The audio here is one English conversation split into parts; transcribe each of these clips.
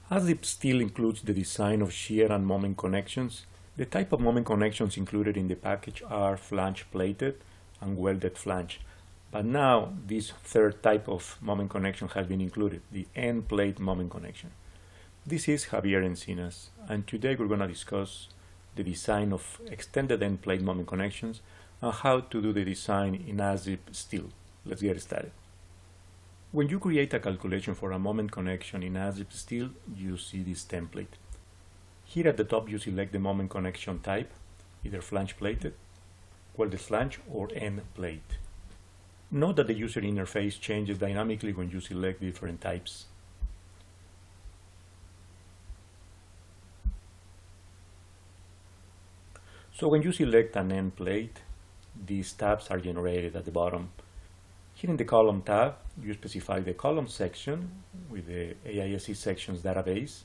ASDIP Steel includes the design of shear and moment connections. The type of moment connections included in the package are Flange-Plated and Welded Flange. But now this third type of moment connection has been included, the end plate moment connection. This is Javier Encinas, and today we're going to discuss the design of extended end plate moment connections and how to do the design in ASDIP Steel. Let's get started. When you create a calculation for a moment connection in ASDIP Steel, you see this template. Here at the top you select the moment connection type, either flange-plated, welded flange, or end plate. Note that the user interface changes dynamically when you select different types. So when you select an end plate, these tabs are generated at the bottom. Here in the column tab, you specify the column section with the ASDIP sections database.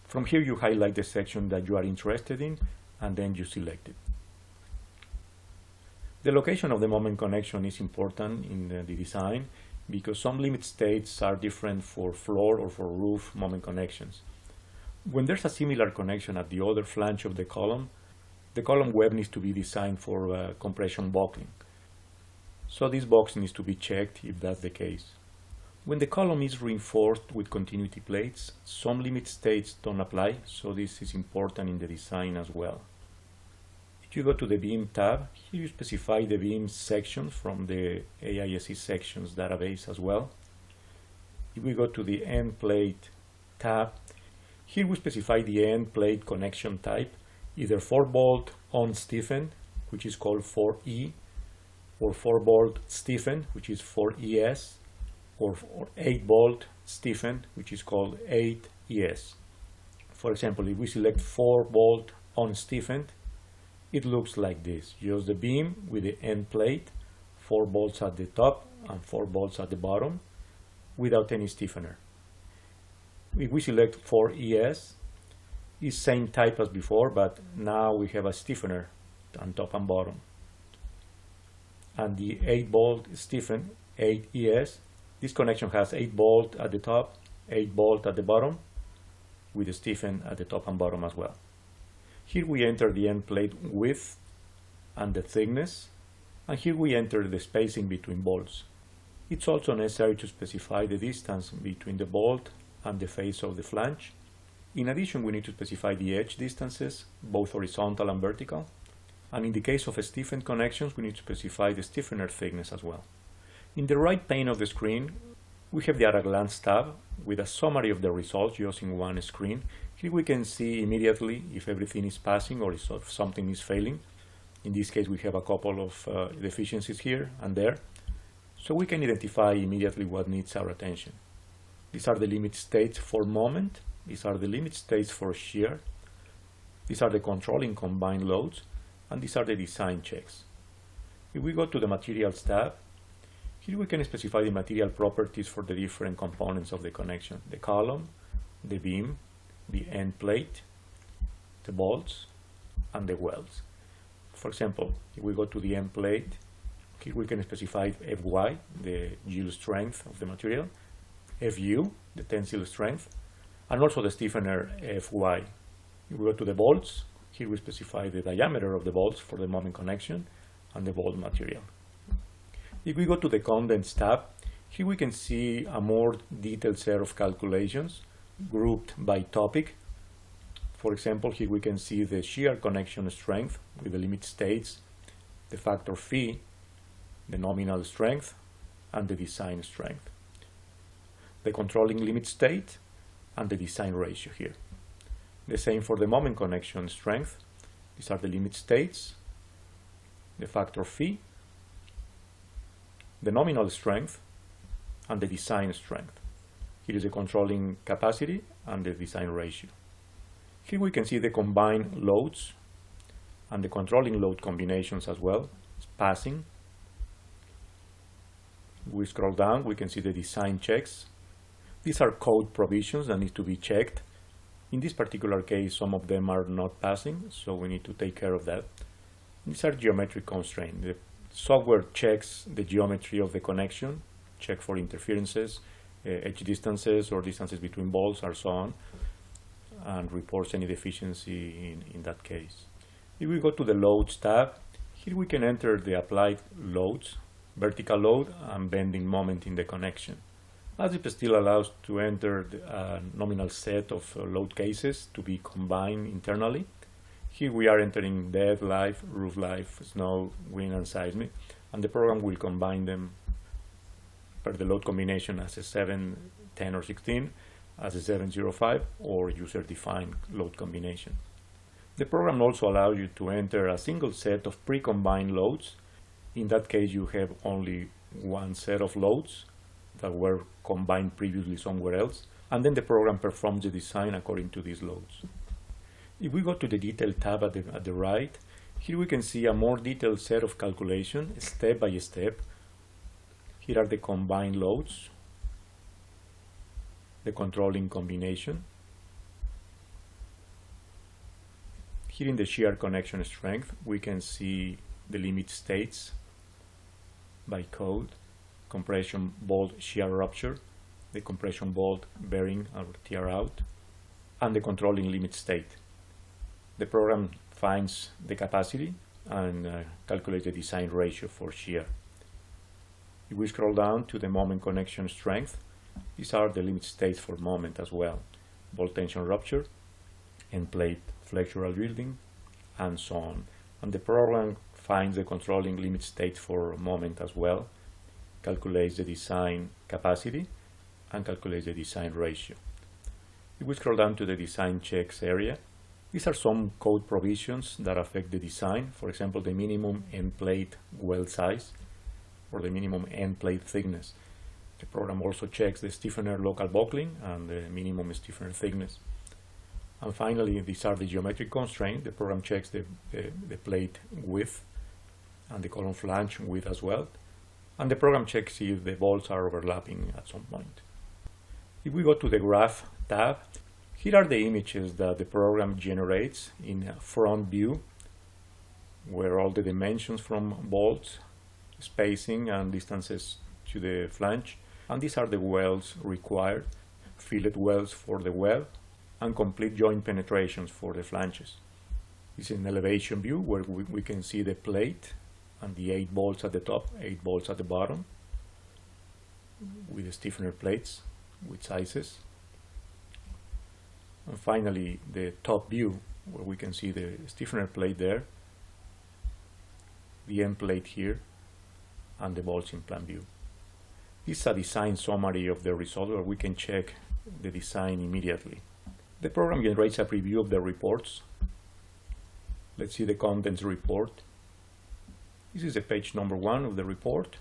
From here you highlight the section that you are interested in and then you select it. The location of the moment connection is important in the design because some limit states are different for floor or for roof moment connections. When there's a similar connection at the other flange of the column web needs to be designed for compression buckling. So this box needs to be checked if that's the case. When the column is reinforced with continuity plates, some limit states don't apply, so this is important in the design as well. If you go to the beam tab, here you specify the beam section from the ASDIP sections database as well. If we go to the end plate tab, here we specify the end plate connection type, either 4-bolt unstiffened, which is called 4E, or 4-bolt stiffened, which is 4ES, or 8-bolt stiffened, which is called 8ES. For example, if we select 4-bolt unstiffened, it looks like this. Just the beam with the end plate, 4 bolts at the top and 4 bolts at the bottom, without any stiffener. If we select 4ES, it's same type as before, but now we have a stiffener on top and bottom. And the 8-bolt stiffened 8ES, this connection has 8 bolt at the top, 8 bolt at the bottom, with a stiffen at the top and bottom as well. Here we enter the end plate width and the thickness, and here we enter the spacing between bolts. It's also necessary to specify the distance between the bolt and the face of the flange. In addition, we need to specify the edge distances, both horizontal and vertical. And in the case of stiffened connections, we need to specify the stiffener thickness as well. In the right pane of the screen, we have the at-a-glance tab with a summary of the results using one screen. Here we can see immediately if everything is passing or if something is failing. In this case, we have a couple of deficiencies here and there. So we can identify immediately what needs our attention. These are the limit states for moment. These are the limit states for shear. These are the controlling combined loads. And these are the design checks. If we go to the Materials tab, here we can specify the material properties for the different components of the connection. The column, the beam, the end plate, the bolts, and the welds. For example, if we go to the end plate, here we can specify Fy, the yield strength of the material, Fu, the tensile strength, and also the stiffener Fy. If we go to the bolts, here we specify the diameter of the bolts for the moment connection and the bolt material. If we go to the Condensed tab, here we can see a more detailed set of calculations grouped by topic. For example, here we can see the shear connection strength with the limit states, the factor phi, the nominal strength, and the design strength. The controlling limit state and the design ratio here. The same for the moment connection strength. These are the limit states, the factor phi, the nominal strength, and the design strength. Here is the controlling capacity and the design ratio. Here we can see the combined loads and the controlling load combinations as well. It's passing. We scroll down, we can see the design checks. These are code provisions that need to be checked. In this particular case, some of them are not passing, so we need to take care of that. These are geometric constraints. The software checks the geometry of the connection, check for interferences, edge distances or distances between bolts or so on, and reports any deficiency in that case. If we go to the Loads tab, here we can enter the applied loads, vertical load, and bending moment in the connection. ASDIP Steel allows to enter a nominal set of load cases to be combined internally. Here we are entering dead, live, roof life, snow, wind, and seismic, and the program will combine them per the load combination as a 7, 10, or 16, as a 705, or user-defined load combination. The program also allows you to enter a single set of pre-combined loads. In that case, you have only one set of loads that were combined previously somewhere else, and then the program performs the design according to these loads. If we go to the Detail tab at the right, here we can see a more detailed set of calculations, step by step. Here are the combined loads, the controlling combination. Here in the shear connection strength, we can see the limit states by code, compression bolt shear rupture, the compression bolt bearing or tear out, and the controlling limit state. The program finds the capacity and calculates the design ratio for shear. If we scroll down to the moment connection strength, these are the limit states for moment as well: bolt tension rupture, end plate flexural yielding, and so on. And the program finds the controlling limit state for moment as well, calculates the design capacity, and calculates the design ratio. If we scroll down to the design checks area, these are some code provisions that affect the design. For example, the minimum end plate weld size or the minimum end plate thickness. The program also checks the stiffener local buckling and the minimum stiffener thickness. And finally, these are the geometric constraints. The program checks the plate width and the column flange width as well. And the program checks if the bolts are overlapping at some point. If we go to the Graph tab, here are the images that the program generates in a front view, where all the dimensions from bolts, spacing, and distances to the flange. And these are the welds required, fillet welds for the weld, and complete joint penetrations for the flanges. This is an elevation view where we can see the plate and the 8 bolts at the top, 8 bolts at the bottom, with the stiffener plates with sizes. And finally, the top view where we can see the stiffener plate there, the end plate here, and the bolts in plan view. This is a design summary of the result where we can check the design immediately. The program generates a preview of the reports. Let's see the Condensed report. This is the page number 1 of the report.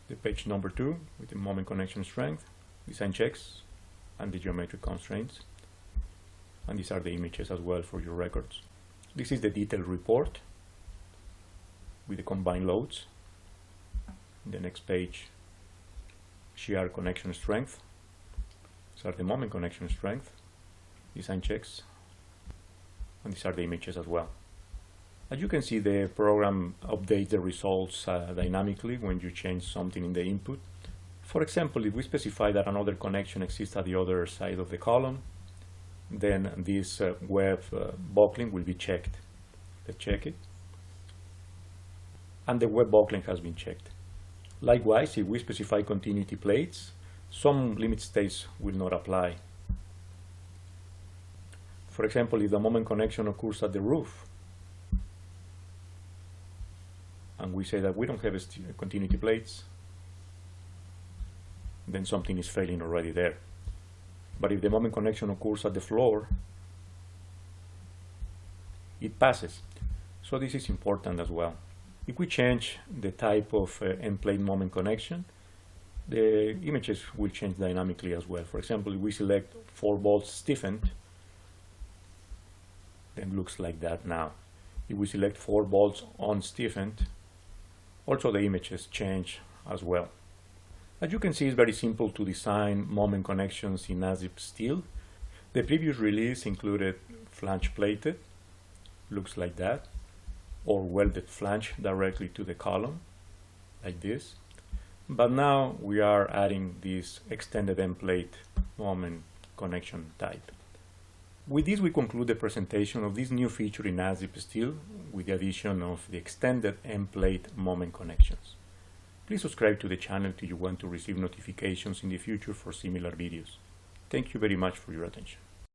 The page number 2 with the moment connection strength, design checks, and the geometric constraints. And these are the images as well for your records. This is the detailed report with the combined loads. The next page, shear connection strength. These are the moment connection strength, design checks, and these are the images as well. As you can see, the program updates the results dynamically when you change something in the input. For example, if we specify that another connection exists at the other side of the column, then this web buckling will be checked. Let's check it. And the web buckling has been checked. Likewise, if we specify continuity plates, some limit states will not apply. For example, if the moment connection occurs at the roof, and we say that we don't have continuity plates, then something is failing already there. But if the moment connection occurs at the floor, it passes. So this is important as well. If we change the type of end plate moment connection, the images will change dynamically as well. For example, if we select 4 bolts stiffened, then it looks like that now. If we select 4 bolts unstiffened, also the images change as well. As you can see, it's very simple to design moment connections in ASDIP Steel. The previous release included Flange-Plated, looks like that, or Welded Flange directly to the column, like this. but now we are adding this extended end plate moment connection type. With this, we conclude the presentation of this new feature in ASDIP Steel with the addition of the extended end plate moment connections. Please subscribe to the channel if you want to receive notifications in the future for similar videos. Thank you very much for your attention.